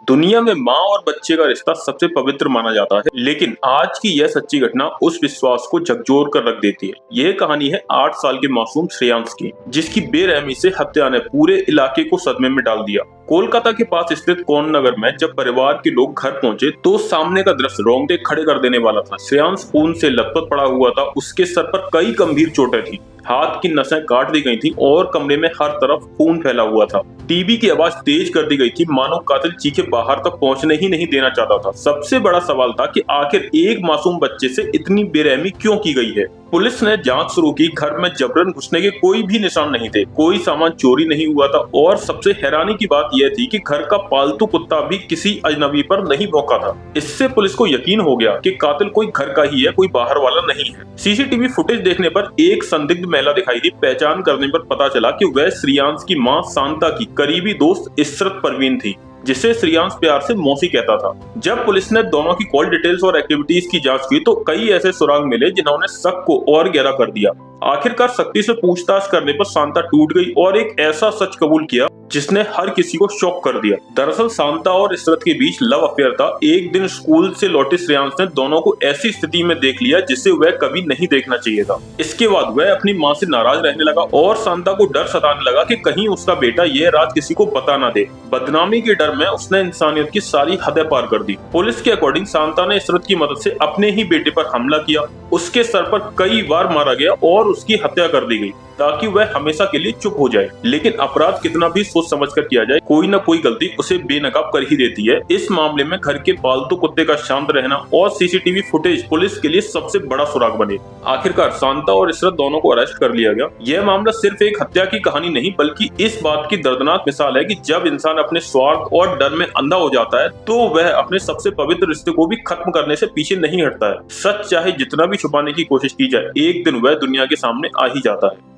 दुनिया में माँ और बच्चे का रिश्ता सबसे पवित्र माना जाता है, लेकिन आज की यह सच्ची घटना उस विश्वास को झकझोर कर रख देती है। यह कहानी है 8 साल के मासूम श्रेयांश की, जिसकी बेरहमी से हत्या ने पूरे इलाके को सदमे में डाल दिया। कोलकाता के पास स्थित कौन नगर में जब परिवार के लोग घर पहुंचे तो सामने का दृश्य रोंगटे खड़े कर देने वाला था। श्रेयांश खून से लथपथ पड़ा हुआ था, उसके सर पर कई गंभीर चोटें थी, हाथ की नसें काट दी गई थी और कमरे में हर तरफ खून फैला हुआ था। टीवी की आवाज तेज कर दी गई थी, मानो कातिल चीखे बाहर तक पहुंचने ही नहीं देना चाहता था। सबसे बड़ा सवाल था कि आखिर एक मासूम बच्चे से इतनी बेरहमी क्यों की गई है। पुलिस ने जांच शुरू की। घर में जबरन घुसने के कोई भी निशान नहीं थे, कोई सामान चोरी नहीं हुआ था और सबसे हैरानी की बात यह थी कि घर का पालतू कुत्ता भी किसी अजनबी पर नहीं भौंका था। इससे पुलिस को यकीन हो गया कि कातिल कोई घर का ही है, कोई बाहर वाला नहीं है। सीसीटीवी फुटेज देखने पर एक संदिग्ध महिला दिखाई दी। पहचान करने पर पता चला कि वह श्रेयांश की मां शांता की करीबी दोस्त इशरत परवीन थी, जिसे श्रेयांश प्यार से मौसी कहता था। जब पुलिस ने दोनों की कॉल डिटेल्स और एक्टिविटीज की जांच की तो कई ऐसे सुराग मिले जिन्होंने शक को और गहरा कर दिया। आखिरकार शक्ति से पूछताछ करने पर शांता टूट गई और एक ऐसा सच कबूल किया जिसने हर किसी को शॉक कर दिया। दरअसल शांता और इशरत के बीच लव अफेयर था। एक दिन स्कूल से लौटे श्रेयांश ने दोनों को ऐसी स्थिति में देख लिया जिसे वह कभी नहीं देखना चाहिए था। इसके बाद वह अपनी मां से नाराज रहने लगा और शांता को डर सताने लगा कि कहीं उसका बेटा यह राज किसी को बता ना दे। बदनामी के डर में उसने इंसानियत की सारी हदें पार कर दी। पुलिस के अकॉर्डिंग शांता ने इशरत की मदद से अपने ही बेटे पर हमला किया, उसके सर पर कई बार मारा गया और उसकी हत्या कर दी गई ताकि वह हमेशा के लिए चुप हो जाए। लेकिन अपराध कितना भी सोच समझ कर किया जाए, कोई ना कोई गलती उसे बेनकाब कर ही देती है। इस मामले में घर के पालतू कुत्ते का शांत रहना और सीसीटीवी फुटेज पुलिस के लिए सबसे बड़ा सुराग बने। आखिरकार शांता और इशरत दोनों को अरेस्ट कर लिया गया। यह मामला सिर्फ एक हत्या की कहानी नहीं बल्कि इस बात की दर्दनाक मिसाल है कि जब इंसान अपने स्वार्थ और डर में अंधा हो जाता है तो वह अपने सबसे पवित्र रिश्ते को भी खत्म करने से पीछे नहीं हटता है। सच चाहे जितना भी छुपाने की कोशिश की जाए, एक दिन वह दुनिया के सामने आ ही जाता है।